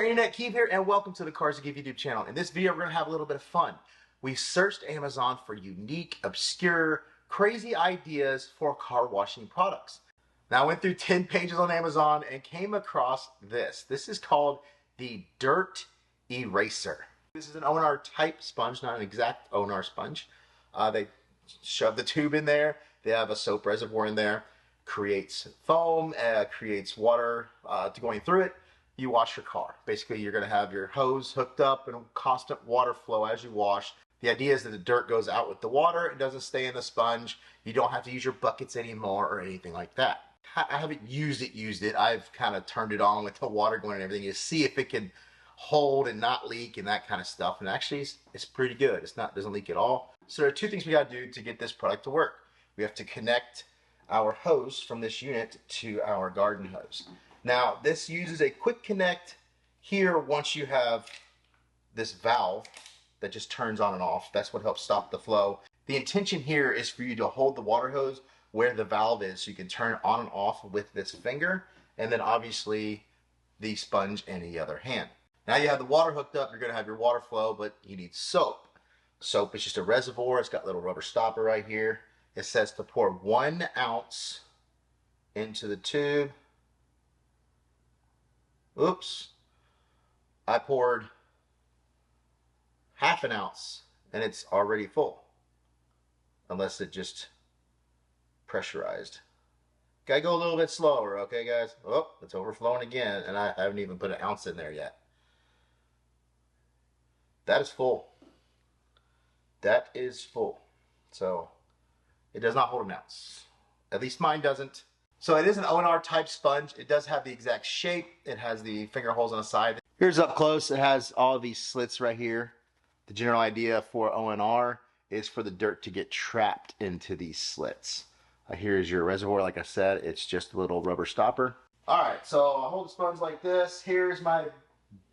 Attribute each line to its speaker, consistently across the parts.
Speaker 1: there, Internet Keith here, and welcome to the Cars That Give YouTube channel. In this video, we're going to have a little bit of fun. We searched Amazon for unique, obscure, crazy ideas for car washing products. Now, I went through 10 pages on Amazon and came across this. This is called the Dirt eRacer. This is an O&R type sponge, not an exact O&R sponge. They shove the tube in there. They have a soap reservoir in there. Creates foam, creates water going through it. You wash your car. Basically, you're going to have your hose hooked up and constant water flow as you wash. The idea is that the dirt goes out with the water. It doesn't stay in the sponge. You don't have to use your buckets anymore or anything like that. I haven't used it. I've kind of turned it on with the water going and everything to see if it can hold and not leak and that kind of stuff. And actually, it's pretty good. Doesn't leak at all. So there are two things we got to do to get this product to work. We have to connect our hose from this unit to our garden hose. Now, this uses a quick connect here once you have this valve that just turns on and off. That's what helps stop the flow. The intention here is for you to hold the water hose where the valve is so you can turn it on and off with this finger, and then obviously the sponge in the other hand. Now you have the water hooked up, you're going to have your water flow, but you need soap. Soap is just a reservoir. It's got a little rubber stopper right here. It says to pour 1 ounce into the tube. Oops, I poured half an ounce and it's already full, unless it just pressurized. Gotta go a little bit slower, okay guys? Oh, it's overflowing again, and I haven't even put an ounce in there yet. That is full. That is full. So it does not hold an ounce. At least mine doesn't. So it is an O&R type sponge. It does have the exact shape. It has the finger holes on the side. Here's up close. It has all of these slits right here. The general idea for O&R is for the dirt to get trapped into these slits. Here's your reservoir. Like I said, it's just a little rubber stopper. All right, so I hold the sponge like this. Here's my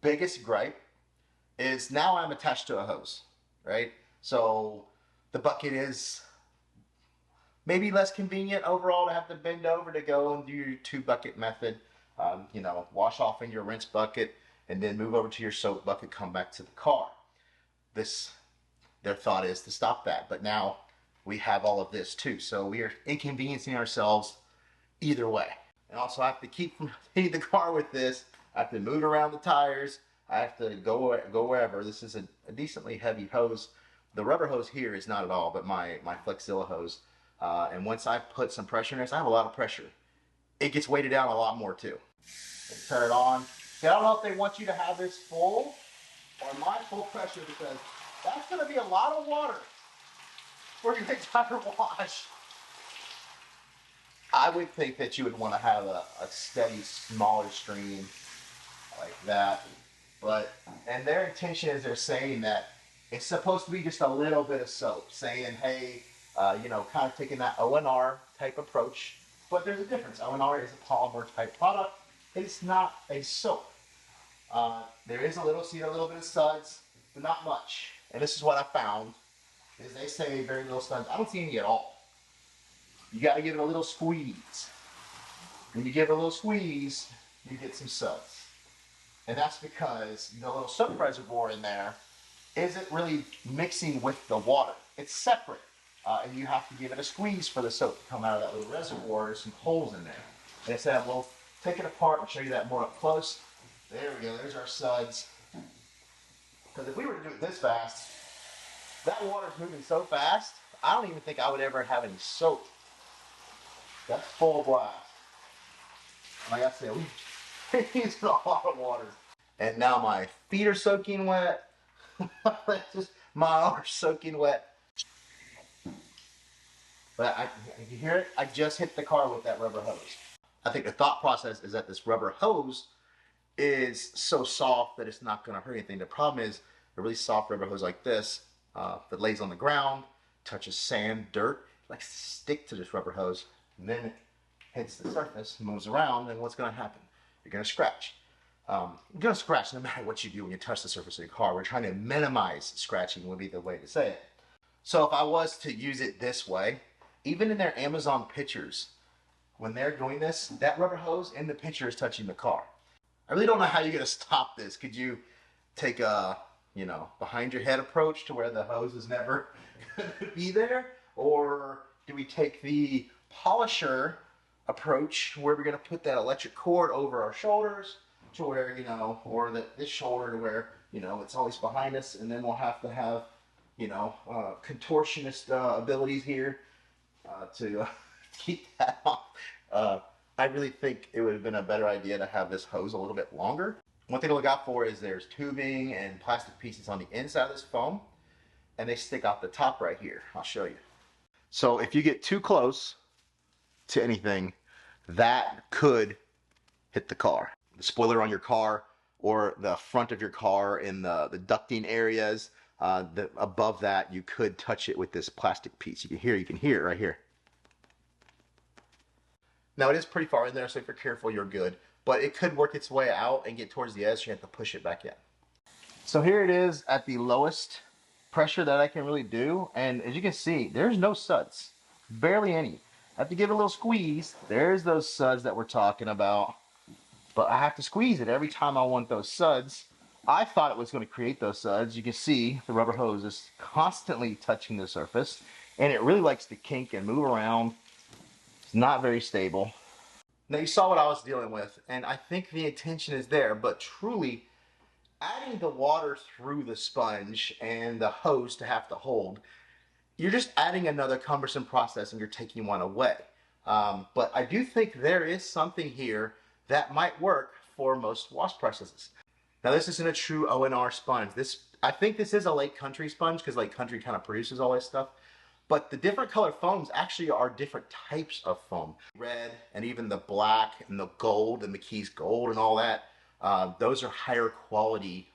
Speaker 1: biggest gripe is now I'm attached to a hose, right? So the bucket is maybe less convenient overall to have to bend over to go and do your 2-bucket method. You know, wash off in your rinse bucket and then move over to your soap bucket, come back to the car. Their thought is to stop that, but now we have all of this too. So we are inconveniencing ourselves either way. And also I have to keep from hitting the car with this. I have to move around the tires. I have to go wherever. This is a decently heavy hose. The rubber hose here is not at all, but my Flexzilla hose. And once I put some pressure in this, I have a lot of pressure. It gets weighted down a lot more too. Turn it on. I don't know if they want you to have this full or my full pressure, because that's going to be a lot of water for your entire wash. I would think that you would want to have a steady, smaller stream like that. And their intention is they're saying that it's supposed to be just a little bit of soap, saying, hey, you know, kind of taking that O&R type approach, but there's a difference. O&R is a polymer type product. It's not a soap. There is a little bit of suds, but not much. And this is what I found, is they say very little suds. I don't see any at all. You got to give it a little squeeze. When you give it a little squeeze, you get some suds. And that's because the little soap reservoir in there isn't really mixing with the water. It's separate. And you have to give it a squeeze for the soap to come out of that little reservoir. There's some holes in there. And I said, we'll take it apart and show you that more up close. There we go. There's our suds. Because if we were to do it this fast, that water's moving so fast, I don't even think I would ever have any soap. That's full blast. Like I said, we used a lot of water. And now my feet are soaking wet. My arms are soaking wet. But you hear it? I just hit the car with that rubber hose. I think the thought process is that this rubber hose is so soft that it's not going to hurt anything. The problem is a really soft rubber hose like this that lays on the ground, touches sand, dirt, like stick to this rubber hose, and then it hits the surface, moves around, and what's going to happen? You're going to scratch. You're going to scratch no matter what you do when you touch the surface of your car. We're trying to minimize scratching would be the way to say it. So if I was to use it this way, even in their Amazon pictures, when they're doing this, that rubber hose in the picture is touching the car. I really don't know how you're gonna stop this. Could you take a, behind your head approach to where the hose is never gonna be there? Or do we take the polisher approach where we're gonna put that electric cord over our shoulders to where, or this shoulder to where, it's always behind us, and then we'll have to have, contortionist abilities here to keep that off. I really think it would have been a better idea to have this hose a little bit longer. One thing to look out for is there's tubing and plastic pieces on the inside of this foam, and they stick out the top right here. I'll show you. So if you get too close to anything, that could hit the car. The spoiler on your car or the front of your car in the ducting areas, above that, you could touch it with this plastic piece. You can hear it right here. Now it is pretty far in there, so if you're careful, you're good. But it could work its way out and get towards the edge, so you have to push it back in. So here it is at the lowest pressure that I can really do. And as you can see, there's no suds. Barely any. I have to give it a little squeeze. There's those suds that we're talking about. But I have to squeeze it every time I want those suds. I thought it was going to create those suds. You can see the rubber hose is constantly touching the surface. And it really likes to kink and move around. It's not very stable. Now you saw what I was dealing with, and I think the intention is there, but truly adding the water through the sponge and the hose to have to hold, you're just adding another cumbersome process and you're taking one away. But I do think there is something here that might work for most wash processes. Now this isn't a true ONR sponge. I think this is a Lake Country sponge because Lake Country kind of produces all this stuff. But the different color foams actually are different types of foam. Red and even the black and the gold and McKee's gold and all that, those are higher quality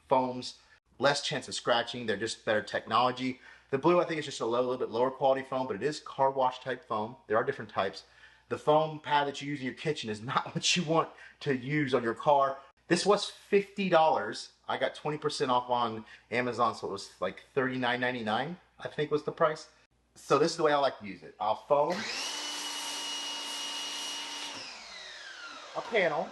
Speaker 1: foams. Less chance of scratching, they're just better technology. The blue I think is just a little bit lower quality foam, but it is car wash type foam. There are different types. The foam pad that you use in your kitchen is not what you want to use on your car. This was $50. I got 20% off on Amazon, so it was like $39.99. I think was the price. So this is the way I like to use it. I'll foam a panel.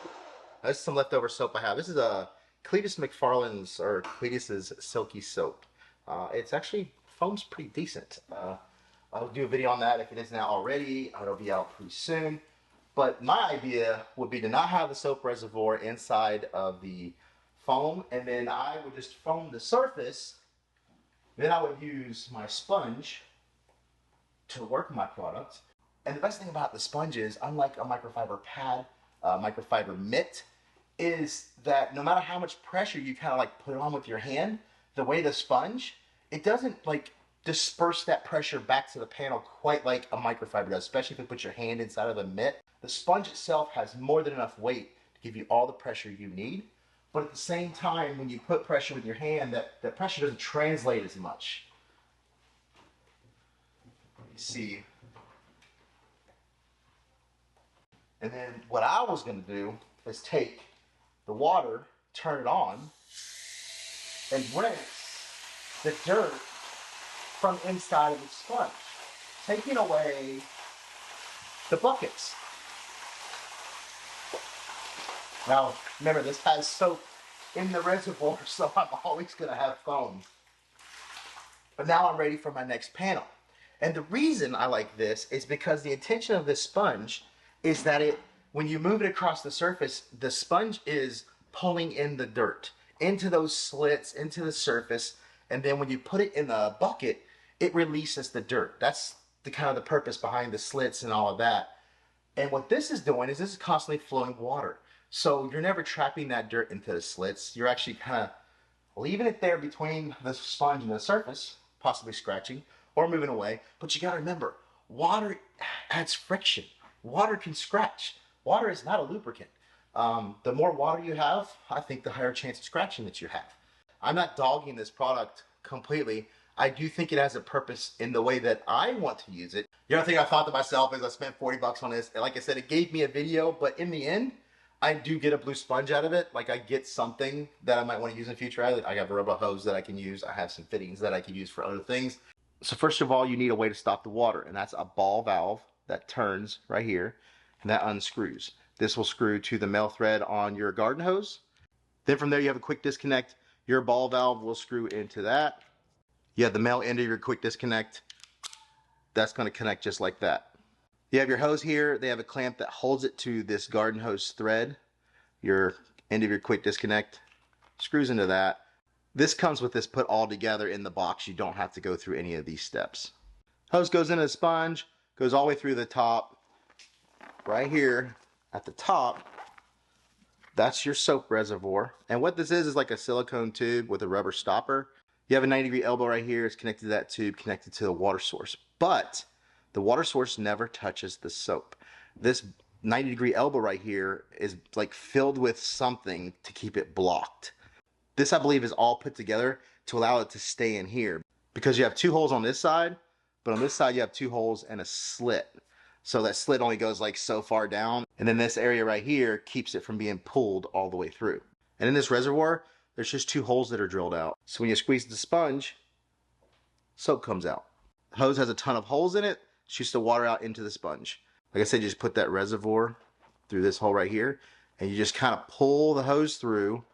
Speaker 1: This is some leftover soap I have. This is a Cletus McFarland's or Cletus's Silky Soap. It's actually foam's pretty decent. I'll do a video on that if it isn't out already. It'll be out pretty soon. But my idea would be to not have the soap reservoir inside of the foam, and then I would just foam the surface. Then I would use my sponge to work my product. And the best thing about the sponge is, unlike a microfiber pad, microfiber mitt, is that no matter how much pressure you kind of like put it on with your hand, the way the sponge, it doesn't like disperse that pressure back to the panel quite like a microfiber does, especially if you put your hand inside of the mitt. The sponge itself has more than enough weight to give you all the pressure you need. But at the same time, when you put pressure with your hand, that pressure doesn't translate as much. You see. And then what I was going to do is take the water, turn it on, and rinse the dirt from inside of the sponge, taking away the buckets. Now, remember, this has soap in the reservoir, so I'm always going to have foam. But now I'm ready for my next panel. And the reason I like this is because the intention of this sponge is that when you move it across the surface, the sponge is pulling in the dirt into those slits, into the surface, and then when you put it in the bucket, it releases the dirt. That's the kind of the purpose behind the slits and all of that. And what this is doing is this is constantly flowing water. So you're never trapping that dirt into the slits. You're actually kind of leaving it there between the sponge and the surface, possibly scratching or moving away. But you got to remember, water adds friction. Water can scratch. Water is not a lubricant. The more water you have, I think the higher chance of scratching that you have. I'm not dogging this product completely. I do think it has a purpose in the way that I want to use it. The other thing I thought to myself is I spent 40 bucks on this. And like I said, it gave me a video, but in the end, I do get a blue sponge out of it. Like I get something that I might want to use in the future. I have a rubber hose that I can use. I have some fittings that I can use for other things. So first of all, you need a way to stop the water, and that's a ball valve that turns right here, and that unscrews. This will screw to the male thread on your garden hose. Then from there you have a quick disconnect. Your ball valve will screw into that. You have the male end of your quick disconnect. That's going to connect just like that. You have your hose here. They have a clamp that holds it to this garden hose thread. Your end of your quick disconnect screws into that. This comes with this put all together in the box. You don't have to go through any of these steps. Hose goes into the sponge, goes all the way through the top. Right here at the top, that's your soap reservoir. And what this is like a silicone tube with a rubber stopper. You have a 90-degree elbow right here. It's connected to that tube, connected to the water source. But the water source never touches the soap. This 90-degree elbow right here is like filled with something to keep it blocked. This, I believe, is all put together to allow it to stay in here. Because you have two holes on this side, but on this side you have two holes and a slit. So that slit only goes like so far down. And then this area right here keeps it from being pulled all the way through. And in this reservoir, there's just two holes that are drilled out. So when you squeeze the sponge, soap comes out. The hose has a ton of holes in it, shoots the water out into the sponge. Like I said, you just put that reservoir through this hole right here, and you just kind of pull the hose through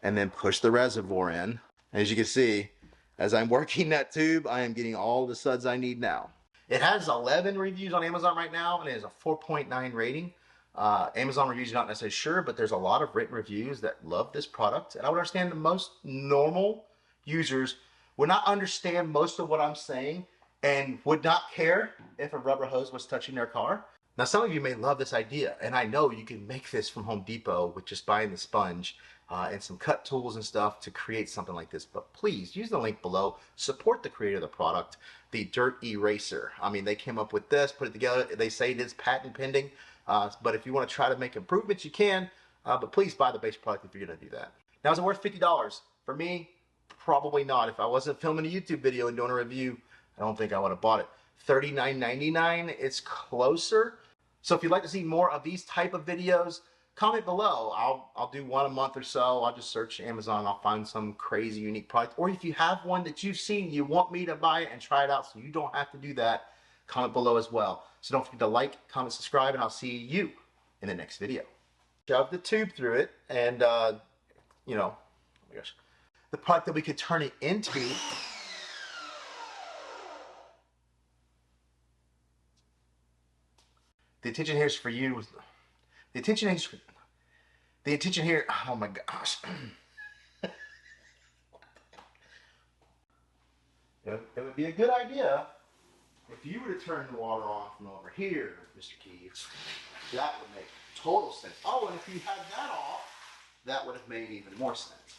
Speaker 1: and then push the reservoir in. And as you can see, as I'm working that tube, I am getting all the suds I need now. It has 11 reviews on Amazon right now, and it has a 4.9 rating. Amazon reviews are not necessarily sure, but there's a lot of written reviews that love this product. And I would understand that most normal users would not understand most of what I'm saying and would not care if a rubber hose was touching their car. Now, some of you may love this idea, and I know you can make this from Home Depot with just buying the sponge and some cut tools and stuff to create something like this. But please use the link below. Support the creator of the product, the Dirt eRacer. I mean, they came up with this, put it together. They say it is patent pending. But if you want to try to make improvements, you can. But please buy the base product if you're going to do that. Now, is it worth $50? For me, probably not. If I wasn't filming a YouTube video and doing a review, I don't think I would have bought it. $39.99, it's closer. So if you'd like to see more of these type of videos, comment below. I'll do one a month or so. I'll just search Amazon. I'll find some crazy unique product. Or if you have one that you've seen, you want me to buy it and try it out so you don't have to do that, comment below as well. So don't forget to like, comment, subscribe, and I'll see you in the next video. Shove the tube through it, and you know, oh my gosh, the product that we could turn it into. The intention here is for you. The intention here. Oh my gosh. It would be a good idea if you were to turn the water on from over here, Mr. Keeves. That would make total sense. Oh, and if you had that off, that would have made even more sense.